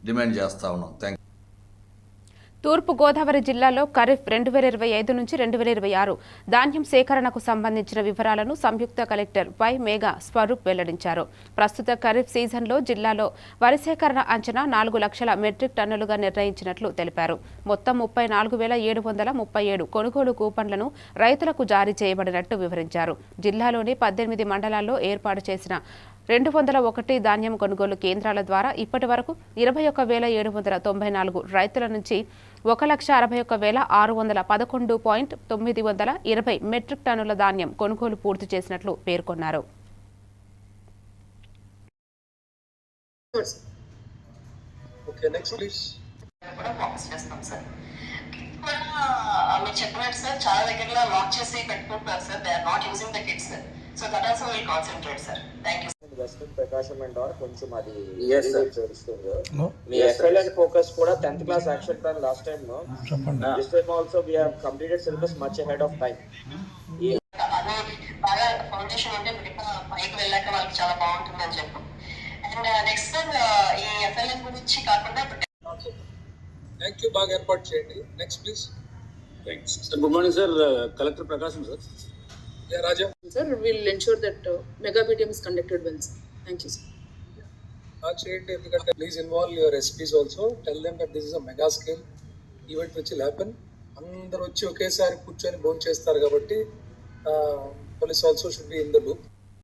Demand చేస్తూ ఉన్నాం. Thank you. తూర్పు గోదావరి జిల్లాలో ఖరీఫ్ 2025 నుంచి 2026 ధాన్యం సేకరణకు సంబంధించిన వివరాలను సంయుక్త కలెక్టర్ వై మేఘా స్వరూప్ వెల్లడించారు. ప్రస్తుత ఖరీఫ్ సీజన్లో జిల్లాలో వరి సేకరణ అంచనా 4 లక్షల మెట్రిక్ టన్నులుగా నిర్ణయించినట్లు తెలిపారు. మొత్తం 34,737 కొనుగోలు కూపన్లను రైతులకు జారీ చేయబడినట్టు వివరించారు. జిల్లాలోని 18 మండలాల్లో ఏర్పాటు చేసిన 201 ధాన్యం కొనుగోలు కేంద్రాల ద్వారా ఇప్పటి వరకు 21,794 రైతుల నుంచి 1,61,611.920 మెట్రిక్ టన్నుల ధాన్యం కొనుగోలు పూర్తి చేసినట్లు పేర్కొన్నారు. మీరు చెప్పినట్టు సార్ చాలా దగ్గరలో లాక్ చేసి పెట్టుకుంటున్నారు sir. They are not using the kits sir. So that also will concentrate sir. Thank you. Prakasam and కొంచెం అది చూస్తుంది. మీ ఎఫ్ఎల్ఎన్ ఫోకస్ కూడా 10th class action plan last time this time also we have completed syllabus much ahead of time. అదే బాగా foundation ఉంటే పైకి వెళ్ళాక వాళ్ళకి చాలా బాగుంటుందని చెప్పు. అండ్ నెక్స్ట్ సార్ ఈ ఎఫ్ఎల్ఎన్ గురించి కాకుండా థ్యాంక్ యూ. బాగా ఏర్పాటు చేయండి. Next please. Thanks sir. Good morning sir. Collector Prakasam sir. Yeah Raja. Sir, we will ensure that mega PTM is conducted well, sir. Thank you, sir. చేయండి. ఎందుకంటే please involve your SPs also. Tell them that this is a mega scale event which will happen. అందరూ వచ్చి ఒకేసారి కూర్చొని భోజనం చేస్తారు కాబట్టి police also should be in the loop.